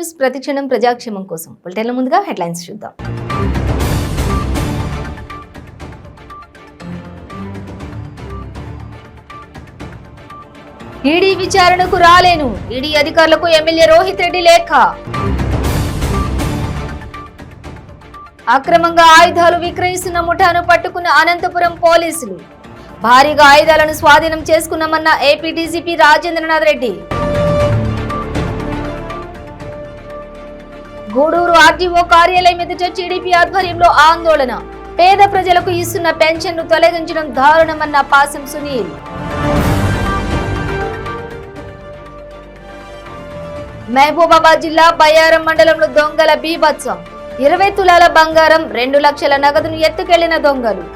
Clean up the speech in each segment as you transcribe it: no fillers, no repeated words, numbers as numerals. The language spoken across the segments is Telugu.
న్యూస్ ప్రతిక్షణం ప్రజాక్షేమం కోసం. బులెటిన్ల ముందుగా హెడ్లైన్స్ చూద్దాం. ఈడీ విచారణకు రాలేను, ఈడీ అధికారులకు ఎమ్మెల్యే రోహిత్ రెడ్డి లేఖ. అక్రమంగా ఆయుధాలు విక్రయిస్తున్న ముఠాను పట్టుకున్న అనంతపురం పోలీసులు. భారీగా ఆయుధాలను స్వాధీనం చేసుకున్నామన్న AP DGP Rajendranath Reddy. Gudur RTO కార్యాలయం ఎదుట టీడీపీ ఆధ్వర్యంలో ఆందోళన. పేద ప్రజలకు ఇస్తున్న పెన్షన్ను తొలగించడం దారుణమన్న పాసం సునీల్. మహబూబాబాద్ జిల్లా బయ్యారం మండలంలో దొంగల బీభత్సం. 20 తులాల బంగారం, 2 లక్షల నగదును ఎత్తుకెళ్లిన దొంగలు.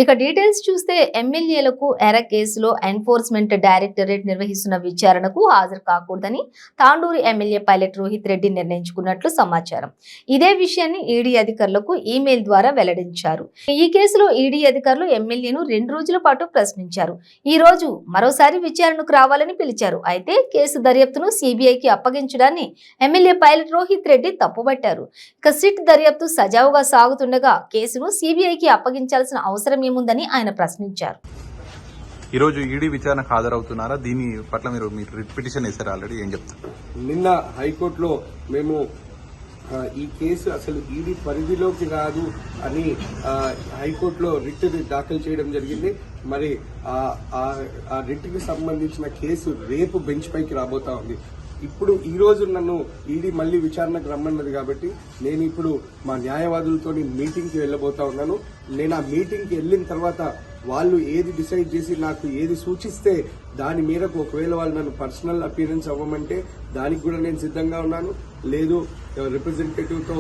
ఇక డీటెయిల్స్ చూస్తే ఎమ్మెల్యేలకు ఎర కేసులో ఎన్ఫోర్స్మెంట్ డైరెక్టరేట్ నిర్వహిస్తున్న విచారణకు హాజరు కాకూడదని తాండూరు ఎమ్మెల్యే పైలట్ రోహిత్ రెడ్డి నిర్ణయించుకున్నట్లు సమాచారం. ఇదే విషయాన్ని ఈడీ అధికారులకు ఈమెయిల్ ద్వారా వెల్లడించారు. ఈ కేసులో ఈడీ అధికారులు ఎమ్మెల్యేను 2 రోజుల పాటు ప్రశ్నించారు. ఈ రోజు మరోసారి విచారణకు రావాలని పిలిచారు. అయితే కేసు దర్యాప్తును సిబిఐకి అప్పగించడాన్ని ఎమ్మెల్యే పైలట్ రోహిత్ రెడ్డి తప్పుబట్టారు. ఇక సిట్ దర్యాప్తు సజావుగా సాగుతుండగా కేసును సిబిఐకి అప్పగించాల్సిన అవసరం ఏముందని ఆయన ప్రశ్నించారు. ఈరోజు ఈడీ విచారణకు హాజరవుతున్నారా? దీని పట్ల మీరు రిట్ పిటిషన్ వేశారు ఆల్రెడీ, ఏం చెప్తారు? నిన్న హైకోర్టులో మేము ఈ కేసు అసలు ఈడీ పరిధిలోకి రాదు అని హైకోర్టులో రిట్ దాఖలు చేయడం జరిగింది. మరి ఆ రిట్కి సంబంధించిన కేసు రేపు బెంచ్ పైకి రాబోతా ఉంది. ఇప్పుడు ఈ రోజు నన్ను ఈడీ మళ్లీ విచారణకు రమ్మన్నది కాబట్టి నేను ఇప్పుడు మా న్యాయవాదులతో మీటింగ్కి వెళ్ళబోతా ఉన్నాను. నేను ఆ మీటింగ్కి వెళ్ళిన తర్వాత వాళ్ళు ఏది డిసైడ్ చేసి నాకు ఏది సూచిస్తే దాని మేరకు ఒకవేళ వాళ్ళు నన్ను పర్సనల్ అపీరెన్స్ అవ్వమంటే దానికి కూడా నేను సిద్ధంగా ఉన్నాను. లేదు రిప్రజెంటేటివ్ తో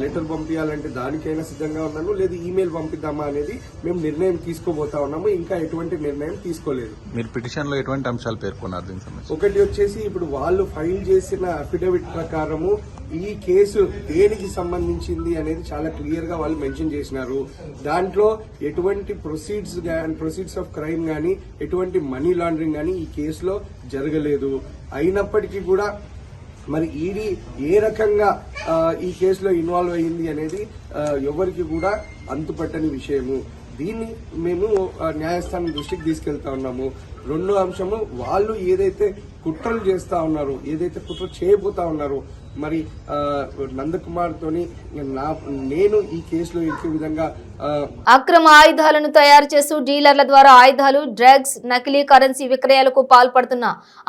లెటర్ పంపించాలంటే దానికైనా సిద్ధంగా ఉన్నాను. లేదు ఈమెయిల్ పంపిద్దామా అనేది మేము నిర్ణయం తీసుకోబోతా ఉన్నాము. ఇంకా ఎటువంటి నిర్ణయం తీసుకోలేదు. మీరు పిటిషన్ లో ఎటువంటి అంశాలు పేర్కొన్నారు దీనికి సంబంధించి? ఒకటి వచ్చేసి ఇప్పుడు వాళ్ళు ఫైల్ చేసిన అఫిడవిట్ ప్రకారము ఈ కేసు దేనికి సంబంధించింది అనేది చాలా క్లియర్ గా వాళ్ళు మెన్షన్ చేసినారు. దాంట్లో ఎటువంటి ప్రొసీడ్స్ ఆఫ్ క్రైమ్ గానీ ఎటువంటి మనీ లాండరింగ్ గానీ ఈ కేసులో జరగలేదు. అయినప్పటికీ కూడా మరి ఈడీ ఏ రకంగా ఈ కేసులో ఇన్వాల్వ్ అయ్యింది అనేది ఎవరికి కూడా అంతుపట్టని విషయము. దీన్ని మేము న్యాయస్థానం దృష్టికి తీసుకెళ్తా ఉన్నాము. రెండో అంశము, వాళ్ళు ఏదైతే కుట్రలు చేస్తా ఉన్నారు, ఏదైతే కుట్ర చేయబోతా ఉన్నారో మరి నందకుమార్ తోని నేను ఈ కేసులో ఇంకే విధంగా అక్రమ ఆయుధాలను తయారు చేస్తూ డీలర్ల ద్వారా ఆయుధాలు, డ్రగ్స్, నకిలీ కరెన్సీ విక్రయాలకు పాల్పడుతున్న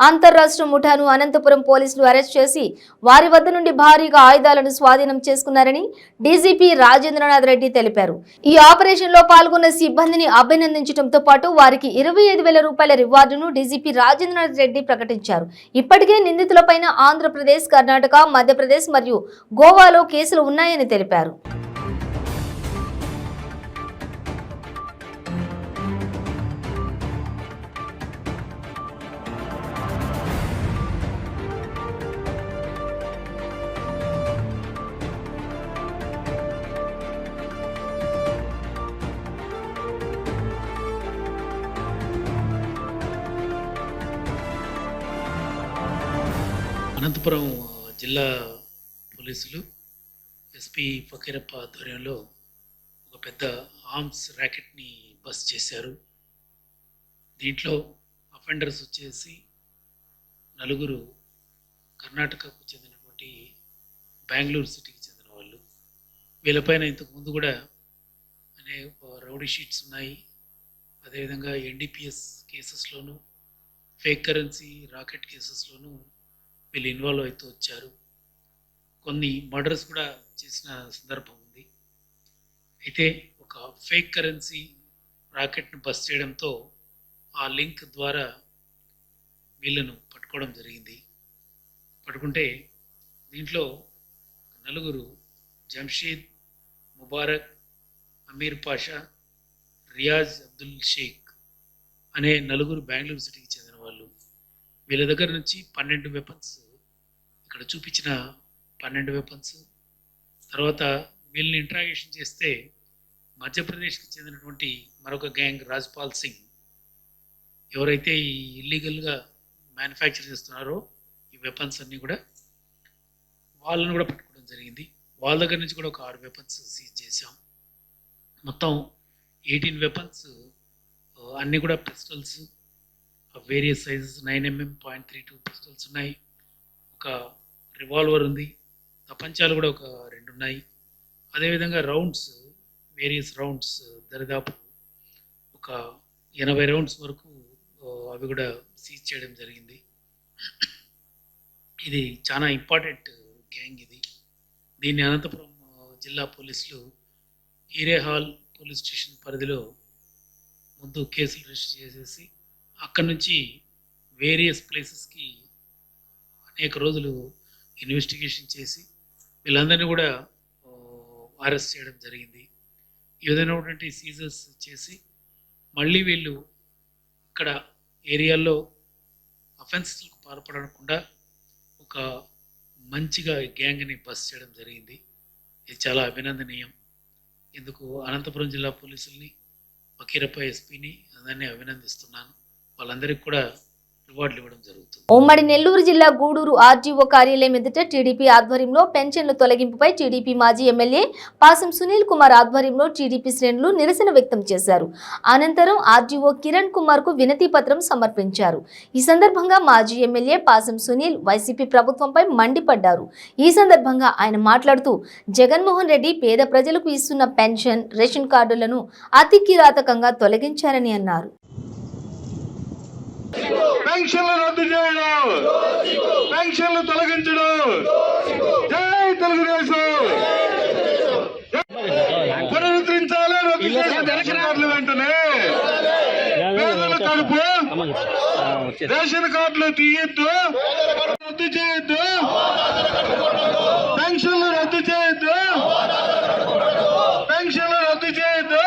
అంతర్రాష్ట్ర ముఠాను అనంతపురం పోలీసులు అరెస్ట్ చేసి వారి వద్ద నుండి భారీగా ఆయుధాలను స్వాధీనం చేసుకున్నారని డీజీపీ రాజేంద్రనాథ్ రెడ్డి తెలిపారు. ఈ ఆపరేషన్ లో పాల్గొన్న సిబ్బందిని అభినందించడంతో పాటు వారికి 25,000 రూపాయల రివార్డును డీజీపీ రాజేంద్రనాథ్ రెడ్డి ప్రకటించారు. ఇప్పటికే నిందితులపైన ఆంధ్రప్రదేశ్, కర్ణాటక, మధ్యప్రదేశ్ మరియు గోవాలో కేసులు ఉన్నాయని తెలిపారు. అనంతపురం జిల్లా పోలీసులు ఎస్పీ ఫకీరప్ప ఆధ్వర్యంలో ఒక పెద్ద ఆర్మ్స్ ర్యాకెట్ని బస్ చేశారు. దీంట్లో అఫెండర్స్ వచ్చేసి 4 కర్ణాటకకు చెందినటువంటి బెంగళూరు సిటీకి చెందిన వాళ్ళు. వీళ్ళపైన ఇంతకుముందు కూడా అనేక రౌడీ షీట్స్ ఉన్నాయి. అదేవిధంగా ఎన్డీపీఎస్ కేసెస్లోనూ, ఫేక్ కరెన్సీ రాకెట్ కేసెస్లోనూ వీళ్ళు ఇన్వాల్వ్ అవుతూ వచ్చారు. కొన్ని మర్డర్స్ కూడా చేసిన సందర్భం ఉంది. అయితే ఒక ఫేక్ కరెన్సీ రాకెట్ను బస్ చేయడంతో ఆ లింక్ ద్వారా వీళ్ళను పట్టుకోవడం జరిగింది. పట్టుకుంటే దీంట్లో 4 జంషీద్, ముబారక్, అమీర్ పాషా, రియాజ్ అబ్దుల్ షేక్ అనే 4 బెంగళూరు సిటీకి చెందిన వాళ్ళు. వీళ్ళ దగ్గర నుంచి 12 వెపన్స్, ఇక్కడ చూపించిన 12 వెపన్స్, తర్వాత వీళ్ళని ఇంట్రాగేషన్ చేస్తే మధ్యప్రదేశ్కి చెందినటువంటి మరొక గ్యాంగ్ రాజ్పాల్ సింగ్ ఎవరైతే ఈ ఇల్లీగల్గా మ్యానుఫ్యాక్చర్ చేస్తున్నారో ఈ వెపన్స్ అన్నీ కూడా వాళ్ళని కూడా పట్టుకోవడం జరిగింది. వాళ్ళ దగ్గర నుంచి కూడా ఒక 6 వెపన్స్ సీజ్ చేసాం. మొత్తం 18 వెపన్స్, అన్నీ కూడా pistols various sizes, 9mm .32 pistols ఉన్నాయి, ఒక రివాల్వర్ ఉంది, తపంచాలు కూడా ఒక 2 ఉన్నాయి. అదేవిధంగా రౌండ్స్, వేరియస్ రౌండ్స్ దరిదాపు ఒక 80 రౌండ్స్ వరకు అవి కూడా సీజ్ చేయడం జరిగింది. ఇది చాలా ఇంపార్టెంట్ గ్యాంగ్ ఇది. దీన్ని అనంతపురం జిల్లా పోలీసులు ఈరే హాల్ పోలీస్ స్టేషన్ పరిధిలో ముందు కేసులు రిజిస్టర్ చేసేసి అక్కడి నుంచి వేరియస్ ప్లేసెస్కి అనేక రోజులు ఇన్వెస్టిగేషన్ చేసి వీళ్ళందరినీ కూడా అరెస్ట్ చేయడం జరిగింది. ఈ విధమైనటువంటి సీజర్స్ చేసి మళ్ళీ వీళ్ళు ఇక్కడ ఏరియాల్లో అఫెన్స్లకు పాల్పడకుండా ఒక మంచిగా గ్యాంగ్ని బస్ చేయడం జరిగింది. ఇది చాలా అభినందనీయం. ఇందుకు అనంతపురం జిల్లా పోలీసుల్ని, ఫకీరప్ప ఎస్పీని అందరినీ అభినందిస్తున్నాను. వాళ్ళందరికీ కూడా రివార్డులు ఇవ్వడం జరుగుతుంది. ఉమ్మడి నెల్లూరు జిల్లా గూడూరు ఆర్జీఓ కార్యాలయం ఎదుట టీడీపీ ఆధ్వర్యంలో పెన్షన్ల తొలగింపుపై టీడీపీ మాజీ ఎమ్మెల్యే పాసం సునీల్ కుమార్ ఆధ్వర్యంలో టీడీపీ శ్రేణులు నిరసన వ్యక్తం చేశారు. అనంతరం ఆర్జీఓ కిరణ్ కుమార్ కు వినతి పత్రం సమర్పించారు. ఈ సందర్భంగా మాజీ ఎమ్మెల్యే పాసం సునీల్ వైసీపీ ప్రభుత్వంపై మండిపడ్డారు. ఈ సందర్భంగా ఆయన మాట్లాడుతూ జగన్మోహన్ రెడ్డి పేద ప్రజలకు ఇస్తున్న పెన్షన్, రేషన్ కార్డులను అతి కిరాతకంగా తొలగించారని అన్నారు. పెన్షన్లు రద్దు చేయడం, పెన్షన్లు తొలగించడం, జై తెలుగుదేశం, పునరుద్ధరించాలి రద్దు చేసిన వెంటనే పేదల కడుపు రేషన్ కార్డులు తీయొద్దు, రద్దు చేయొద్దు, పెన్షన్లు రద్దు చేయొద్దు, పెన్షన్లు రద్దు చేయొద్దు.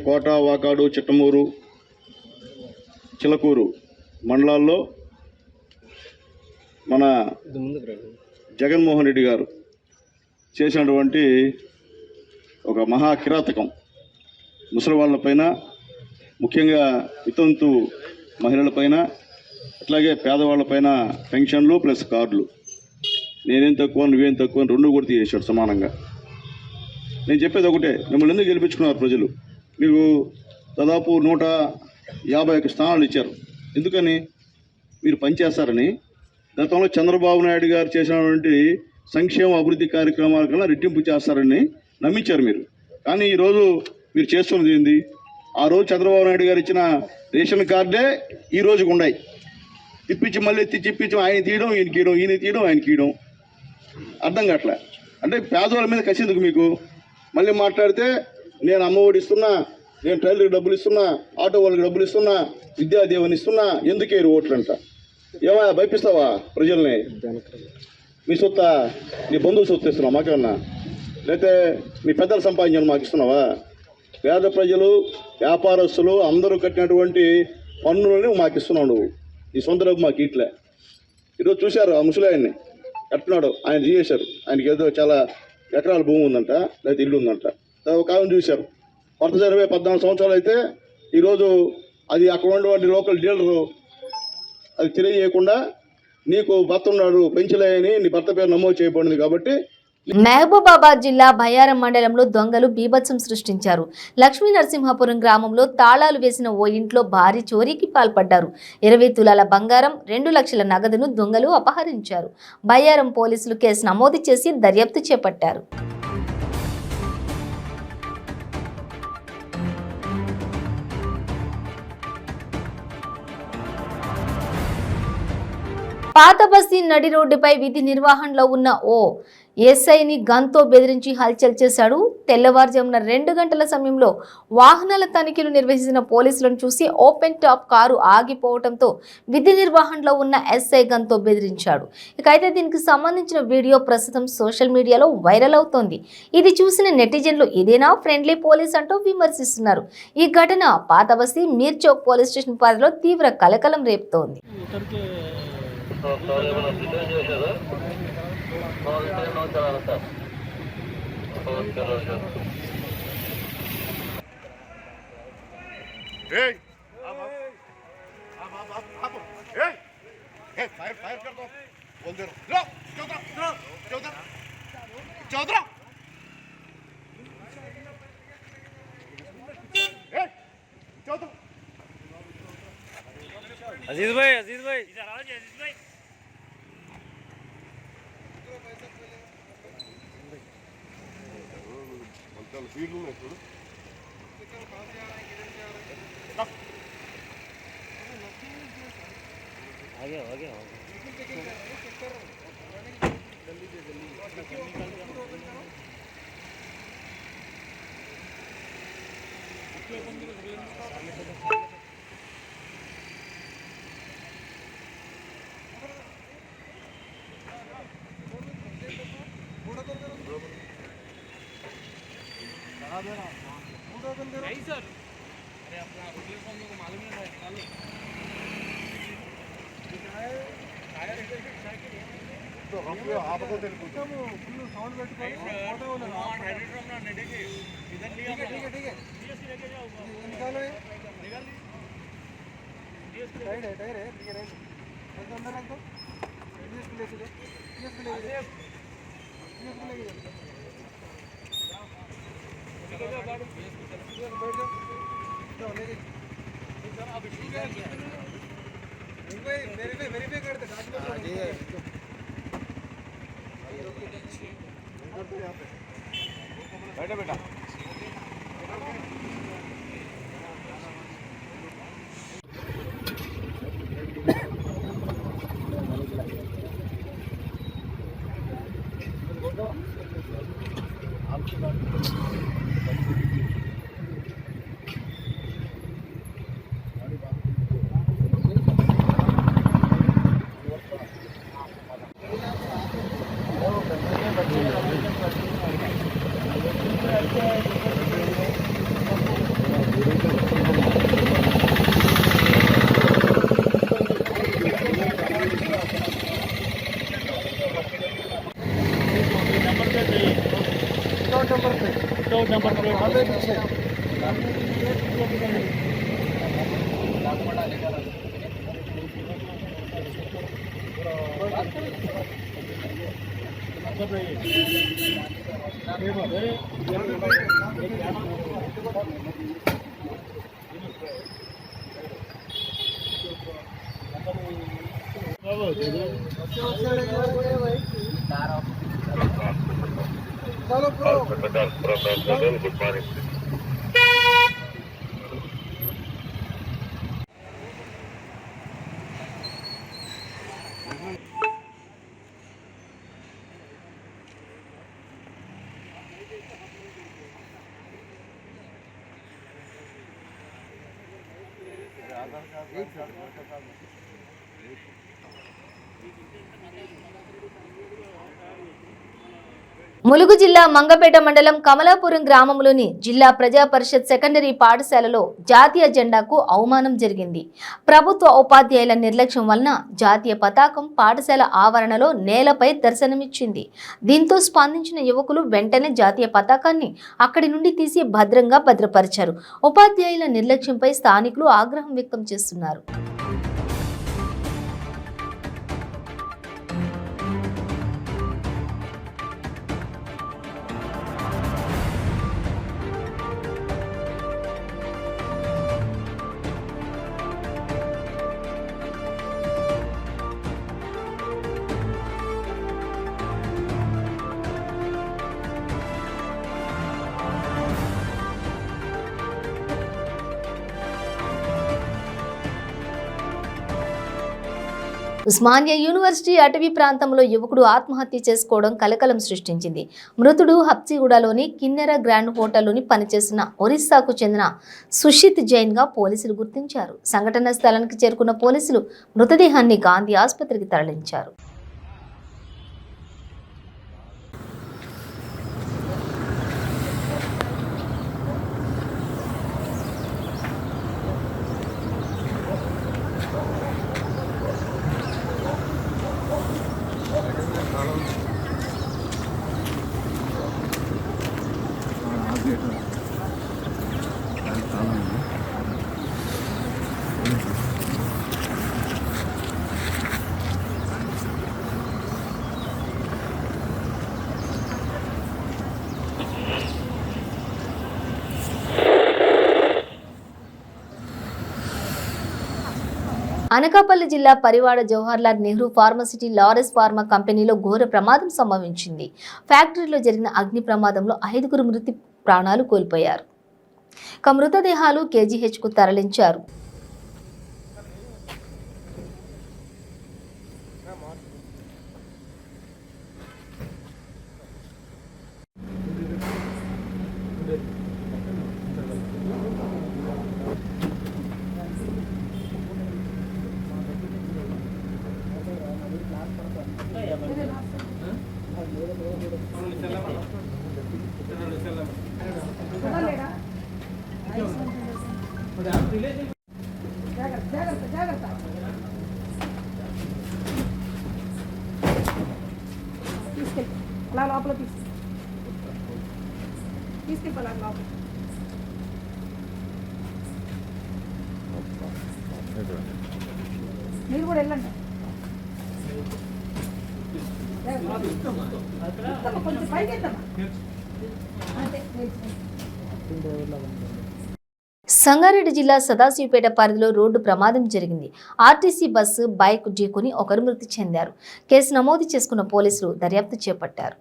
కోట, వాకాడు, చిట్టమూరు, చిలకూరు మండలాల్లో మన జగన్మోహన్ రెడ్డి గారు చేసినటువంటి ఒక మహా కిరాతకం ముసలి వాళ్ళపైన, ముఖ్యంగా వితంతు మహిళలపైన, అట్లాగే పేదవాళ్ళపైన పెన్షన్లు ప్లస్ కార్డులు, నేనేం తక్కువ నువ్వేం తక్కువ అని 2 కూడా తీసేశాడు సమానంగా. నేను చెప్పేది ఒకటే, మిమ్మల్ని ఎందుకు గెలిపించుకున్నారు ప్రజలు? మీకు దాదాపు 151 స్థానాలు ఇచ్చారు. ఎందుకని? మీరు పనిచేస్తారని. గతంలో చంద్రబాబు నాయుడు గారు చేసినటువంటి సంక్షేమ అభివృద్ధి కార్యక్రమాల కన్నా రెట్టింపు చేస్తారని నమ్మించారు మీరు. కానీ ఈరోజు మీరు చేస్తున్నది ఏంది? ఆ రోజు చంద్రబాబు నాయుడు గారు ఇచ్చిన రేషన్ కార్డే ఈ రోజుకు ఉన్నాయి. తిప్పించి మళ్ళీ తిప్పించి ఆయన తీయడం, ఈయన తీయడం, ఈయన తీయడం, ఆయన తీయడం, అర్థం కావట్లే. అంటే పేదవాళ్ళ మీద కసేందుకు మీకు? మళ్ళీ మాట్లాడితే నేను అమ్మఒడి ఇస్తున్నా, నేను ట్రైలర్కి డబ్బులు ఇస్తున్నా, ఆటో వాళ్ళకి డబ్బులు ఇస్తున్నా, విద్యాదేవని ఇస్తున్నా, ఎందుకే ఓట్లు అంట. ఏమయ్యా భయపిస్తావా ప్రజల్ని? మీ సొత్త, నీ బంధువుల సొత్తు ఇస్తున్నావు మాకేమన్నా? లేకపోతే మీ పెద్దలు సంపాదించాను మాకు ఇస్తున్నావా? పేద ప్రజలు, వ్యాపారస్తులు అందరూ కట్టినటువంటి పన్నులని మాకు ఇస్తున్నావు నువ్వు. నీ సొంత డబ్బు మాకు ఇట్లే. ఈరోజు చూశారు ఆ ముసలాయన్ని కట్టున్నాడు, ఆయన చేశారు. ఆయనకి ఏదో చాలా ఎకరాల భూమి ఉందంట, లేకపోతే ఇల్లు ఉందంట. ఒక ఆమెను చూశారు, భర్త చనిపోయి 14 సంవత్సరాలు అయితే ఈరోజు అది అక్కడ ఉన్నటువంటి లోకల్ డీలరు అది తెలియజేయకుండా నీకు భర్త ఉన్నాడు పెంచలేని నీ భర్త పేరు నమోదు చేయబడింది కాబట్టి. మహబూబాబాద్ జిల్లా బయ్యారం మండలంలో దొంగలు బీభత్సం సృష్టించారు. లక్ష్మీ నరసింహాపురం గ్రామంలో తాళాలు వేసిన ఓ ఇంట్లో భారీ చోరీకి పాల్పడ్డారు. 20 తులాల బంగారం, 2 లక్షల నగదును దొంగలు అపహరించారు. బయ్యారం పోలీసులు కేసు నమోదు చేసి దర్యాప్తు చేపట్టారు. పాత బస్తీ నడి రోడ్డుపై విధి నిర్వహణలో ఉన్న ఓ ఎస్ఐని గన్తో బెదిరించి హల్చల్ చేశాడు. తెల్లవారుజామున 2 గంటల సమయంలో వాహనాల తనిఖీలు నిర్వహించిన పోలీసులను చూసి ఓపెన్ టాప్ కారు ఆగిపోవడంతో విధి నిర్వహణలో ఉన్న ఎస్ఐ గన్తో బెదిరించాడు. ఇకైతే దీనికి సంబంధించిన వీడియో ప్రస్తుతం సోషల్ మీడియాలో వైరల్ అవుతోంది. ఇది చూసిన నెటిజన్లు ఇదేనా ఫ్రెండ్లీ పోలీస్ అంటూ విమర్శిస్తున్నారు. ఈ ఘటన పాత బస్తీ మీర్ చౌక్ పోలీస్ స్టేషన్ పరిధిలో తీవ్ర కలకలం రేపుతోంది. अजीज भाई इधर आओ जी अजीज भाई आ गया नहीं सर अरे अपना रुपये को हम लोग को मालूम नहीं था तो हम आपको फुल साउंड पेట్టుకొని ఫోటో ఉన్నా హైడ్రేట్ ఫ్రమ్ నా నెడకి इधर लिया ठीक है डीएसपी लेके जाओ निकालो निकाल डीएसपी टायर है ठीक है राइट अंदर रख दो डीएसपी लेके जाओ डीएसपी लेके जाओ गाड़ी बैठ जाओ तो लेके सर अब ठीक है वेरीफाई कर दे डॉक्यूमेंट ठीक है बैठो बेटा नंबर गुड मॉर्निंग ములుగు జిల్లా మంగపేట మండలం కమలాపురం గ్రామంలోని జిల్లా ప్రజా పరిషత్ సెకండరీ పాఠశాలలో జాతీయ జెండాకు అవమానం జరిగింది. ప్రభుత్వ ఉపాధ్యాయుల నిర్లక్ష్యం వలన జాతీయ పతాకం పాఠశాల ఆవరణలో నేలపై దర్శనమిచ్చింది. దీంతో స్పందించిన యువకులు వెంటనే జాతీయ పతాకాన్ని అక్కడి నుండి తీసి భద్రంగా భద్రపరిచారు. ఉపాధ్యాయుల నిర్లక్ష్యంపై స్థానికులు ఆగ్రహం వ్యక్తం చేస్తున్నారు. ఉస్మానియా యూనివర్సిటీ అటవీ ప్రాంతంలో యువకుడు ఆత్మహత్య చేసుకోవడం కలకలం సృష్టించింది. మృతుడు హబ్సిగూడలోని కిన్నెర గ్రాండ్ హోటల్లోని పనిచేసిన ఒరిస్సాకు చెందిన సుషిత్ జైన్ గా పోలీసులు గుర్తించారు. సంఘటన స్థలానికి చేరుకున్న పోలీసులు మృతదేహాన్ని గాంధీ ఆసుపత్రికి తరలించారు. అనకాపల్లి జిల్లా పరివాడ జవహర్లాల్ నెహ్రూ ఫార్మసిటీ లారెస్ ఫార్మా కంపెనీలో ఘోర ప్రమాదం సంభవించింది. ఫ్యాక్టరీలో జరిగిన అగ్ని ప్రమాదంలో 5 మృతి ప్రాణాలు కోల్పోయారు. మృతదేహాలు కేజీహెచ్కు తరలించారు. అలా లోపల తీసుకెళ్ళాలి లోపల. మీరు కూడా వెళ్ళండి. కొంచెం పైకి వెళ్తామా? సంగారెడ్డి జిల్లా సదాశివపేట పరిధిలో రోడ్డు ప్రమాదం జరిగింది. ఆర్టీసీ బస్సు బైక్ ఢీకొని 1 మృతి చెందారు. కేసు నమోదు చేసుకున్న పోలీసులు దర్యాప్తు చేపట్టారు.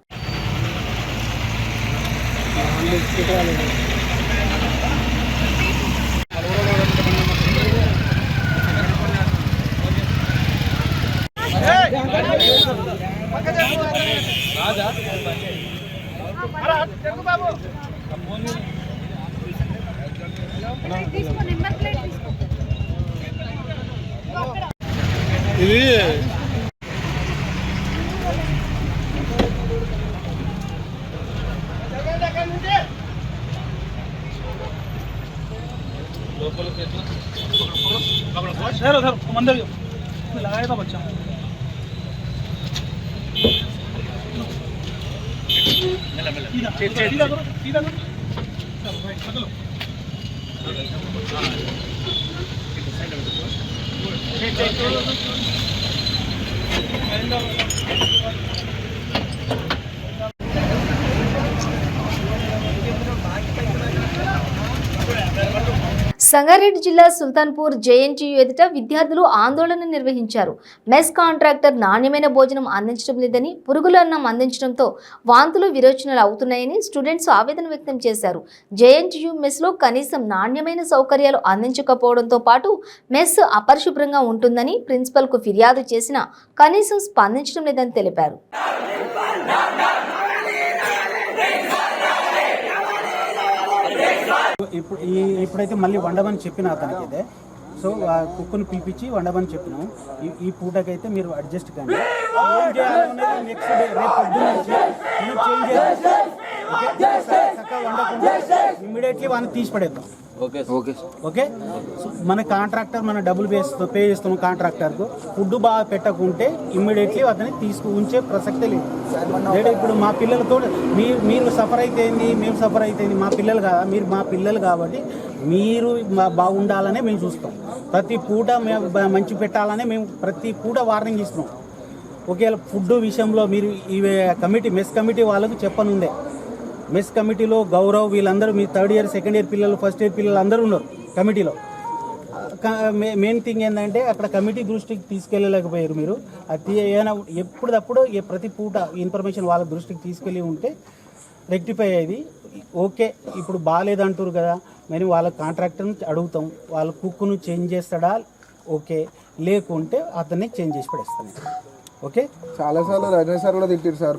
लगाया था बच्चा सीधा करो సంగారెడ్డి జిల్లా సుల్తాన్పూర్ జేఎన్టీయూ ఎదుట విద్యార్థులు ఆందోళన నిర్వహించారు. మెస్ కాంట్రాక్టర్ నాణ్యమైన భోజనం అందించడం లేదని, పురుగుల అన్నం అందించడంతో వాంతులు విరోచనాలు అవుతున్నాయని స్టూడెంట్స్ ఆవేదన వ్యక్తం చేశారు. జేఎన్టీయూ మెస్లో కనీసం నాణ్యమైన సౌకర్యాలు అందించకపోవడంతో పాటు మెస్ అపరిశుభ్రంగా ఉంటుందని ప్రిన్సిపల్కు ఫిర్యాదు చేసినా కనీసం స్పందించడం లేదని తెలిపారు. ఇప్పుడైతే మళ్ళీ వండమని చెప్పిన అతనికి అయితే, సో కుక్కుని పిలిపించి వండమని చెప్పినాము. ఈ పూటకైతే మీరు అడ్జస్ట్ కానీ ఏం చేయాలనేది నెక్స్ట్ డే రేపు పొద్దున్న నుంచి మనం చేంజ్ చేయాలి. చక్కగా వండకుండా ఇమ్మీడియట్లీ వాళ్ళని తీసి పడేద్దాం. ఓకే. సో మన కాంట్రాక్టర్ మన డబ్బులు పే చేస్తాము కాంట్రాక్టర్కు. ఫుడ్ బాగా పెట్టకుంటే ఇమ్మీడియట్లీ అతన్ని ఉంచే ప్రసక్తే లేదు. లేదా ఇప్పుడు మా పిల్లలతో మీరు సఫర్ అయితే మేము సఫర్ అయితే మా పిల్లలు కాదా, మీరు మా పిల్లలు కాబట్టి మీరు బాగుండాలనే మేము చూస్తాం. ప్రతి పూట మేము మంచి పెట్టాలనే మేము ప్రతి పూట వార్నింగ్ ఇస్తున్నాం. ఒకవేళ ఫుడ్ విషయంలో మీరు ఈ మెస్ కమిటీ వాళ్ళకు చెప్పనుందే. మెస్ కమిటీలో గౌరవ్ వీళ్ళందరూ మీ 3rd ఇయర్ 2nd ఇయర్ పిల్లలు 1st ఇయర్ పిల్లలు అందరూ ఉన్నారు కమిటీలో. మెయిన్ థింగ్ ఏంటంటే అక్కడ కమిటీ దృష్టికి తీసుకెళ్ళలేకపోయారు మీరు. అది ఏమైనా ఎప్పుడప్పుడు ప్రతి పూట ఇన్ఫర్మేషన్ వాళ్ళ దృష్టికి తీసుకెళ్ళి ఉంటే రెక్టిఫై అయ్యేది. ఓకే, ఇప్పుడు బాగాలేదంటారు కదా, మేము వాళ్ళ కాంట్రాక్టర్ని అడుగుతాం, వాళ్ళ కుక్కును చేంజ్ చేస్తాడా, ఓకే, లేకుంటే అతన్ని చేంజ్ చేసి పడేస్తాను. ఓకే. చాలా సార్లు రజనీ సార్ కూడా తిట్టారు సార్,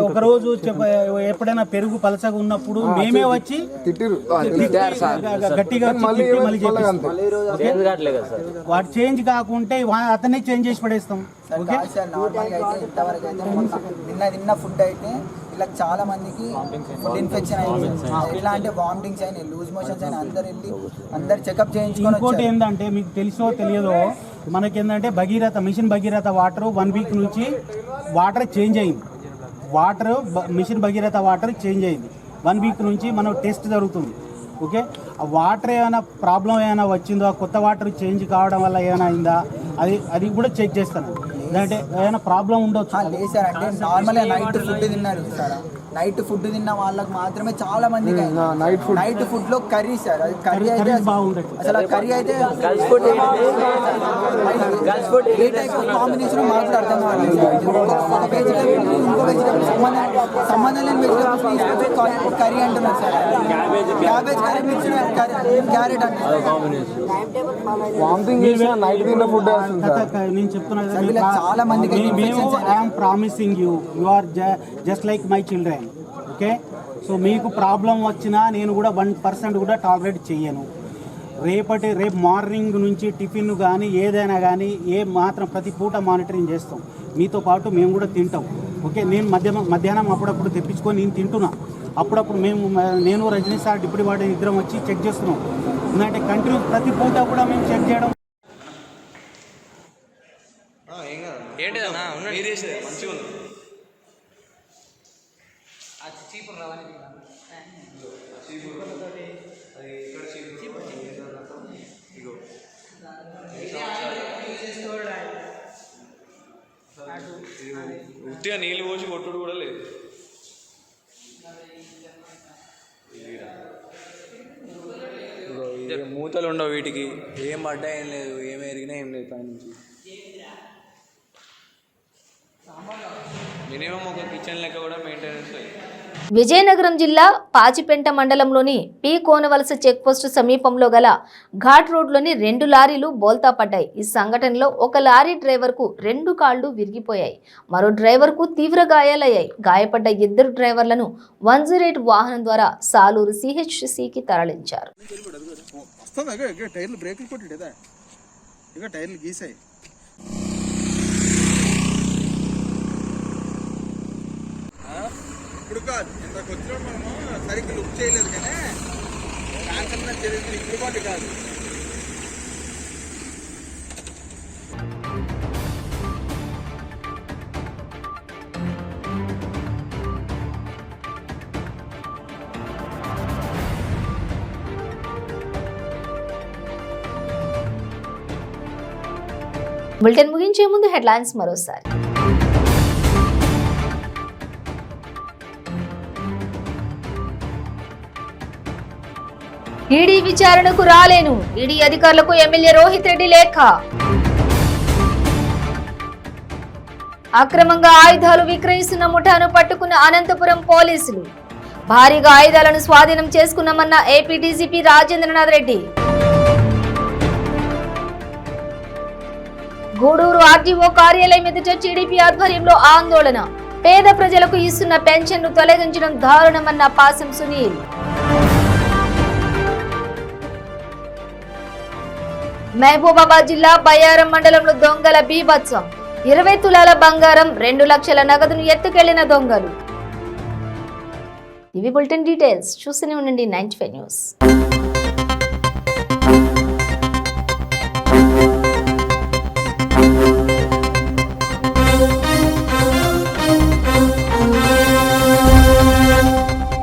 ఒకరోజు ఎప్పుడైనా పెరుగు పలసగా ఉన్నప్పుడు మేమే వచ్చి తిట్టిరు గట్టిగా వాటి చేంజ్ కాకుంటే అతనే చేంజ్ చేసి పడేస్తాం. ఓకే. నిన్న ఫుడ్ అయితే ఇలా చాలా మందికి ఫుడ్ ఇన్ఫెక్షన్ అయింది. ఎలా అంటే వామిటింగ్స్ అయినాయి, లూజ్ మోషన్స్ అయినా, అందరు చెకప్ చేయించుకొని. ఇంకోటి ఏంటంటే మీకు తెలుసో తెలియదో, మనకేంటంటే మిషన్ భగీరథ వాటర్ 1 వీక్ నుంచి వాటర్ చేంజ్ అయింది. మిషన్ భగీరథ వాటర్ చేంజ్ అయింది. 1 వీక్ నుంచి మనం టెస్ట్ జరుగుతుంది. ఓకే. ఆ వాటర్ ఏమైనా ప్రాబ్లం ఏమైనా వచ్చిందో, కొత్త వాటర్ చేంజ్ కావడం వల్ల ఏమైనా అయిందా, అది కూడా చెక్ చేస్తాను. అంటే ఏమైనా ప్రాబ్లం ఉండొచ్చు. లేదు సార్, అంటే నార్మల్గా నైట్ ఫుడ్ తిన్నారు సార్, నైట్ ఫుడ్ తిన్న వాళ్ళకి మాత్రమే చాలా మందికి నైట్ ఫుడ్ లో కర్రీ సార్, అది కర్రీ అయితే అసలు ఆ కర్రీ అయితే ఏ టైప్ ఆఫ్ కాంబినేషన్ మాకు కూడా అర్థం కావాలి సార్. ఒక వెజిటేబుల్ ఇంకో వెజిటేబుల్ సంబంధం లేని వెజిటేబుల్స్ కర్రీ అంటున్నారు sir. Cabbage curry mix carrot అంటారు. నేను చెప్తున్నా చాలా మందికి I'm promising you are just like my children. Okay, so మీకు ప్రాబ్లం వచ్చినా నేను కూడా 1% కూడా టాలరేట్ చేయను. రేపు మార్నింగ్ నుంచి టిఫిన్ కానీ ఏదైనా కానీ మాత్రం ప్రతి పూట మానిటరింగ్ చేస్తాం. మీతో పాటు మేము కూడా తింటాం. ఓకే, నేను మధ్యాహ్నం అప్పుడప్పుడు తెప్పించుకొని నేను తింటున్నా. అప్పుడప్పుడు నేను రజనీ సార్ డిప్యూటీ వార్డెన్ ఇద్దరం వచ్చి చెక్ చేస్తున్నాం. ఎందుకంటే కంటిన్యూ ప్రతి పూట కూడా మేము చెక్ చేయడం. ఏంటిదన్నా మీరు చేసేది మంచిగా ఉంది. ఉట్టిగా నీళ్ళు పోసి కొట్టుడు కూడా లేదు. మూతలు ఉండవు వీటికి, ఏం పడ్డా ఏం లేదు, ఏం ఎరిగినా ఏం లేదు. పైనుంచి మినిమం ఒక కిచెన్ లెక్క కూడా మెయింటెనెన్స్ లేదు. విజయనగరం జిల్లా పాచిపెంట మండలంలోని పి కోనవలస చెక్పోస్టు సమీపంలో గల ఘాట్ రోడ్లోని 2 లారీలు బోల్తా పడ్డాయి. ఈ సంఘటనలో ఒక లారీ డ్రైవర్కు 2 కాళ్లు విరిగిపోయాయి. మరో డ్రైవర్కు తీవ్ర గాయాలయ్యాయి. గాయపడ్డ 2 డ్రైవర్లను 108 వాహనం ద్వారా సాలూరు సిహెచ్సికి తరలించారు. ఇప్పుడు కాదు, ఇంతకు వచ్చిన మనము సరిగ్గా లుక్ చేయలేదు కానీ క్యాన్సర్ జరిగింది. ఇప్పుడు పాటు కాదు. బులెటిన్ ముగించే ముందు హెడ్లైన్స్ మరోసారి. ఈడీ విచారణకు రాలేను, ఈడీ అధికారులకు ఎమ్మెల్యే రోహిత్ రెడ్డి లేఖ. అక్రమంగా ఆయుధాలు విక్రయిస్తున్న ముఠాను పట్టుకున్న అనంతపురం పోలీసులు. భారీగా ఆయుధాలను స్వాధీనం చేసుకున్నామన్న AP DGP Rajendranath Reddy. Gudur RTO కార్యాలయం ఎదుట టీడీపీ ఆధ్వర్యంలో ఆందోళన. పేద ప్రజలకు ఇస్తున్న పెన్షన్ను తొలగించడం దారుణమన్న పాసం సునీల్. మహబూబాబాద్ జిల్లా బయ్యారం మండలంలో దొంగల బీభత్సం. 20 తులాల బంగారం, 2 లక్షల నగదును ఎత్తుకెళ్లిన దొంగలు. ఇవి బులెటిన్ డీటెయిల్స్. చూస్తూనే ఉండండి 95 న్యూస్.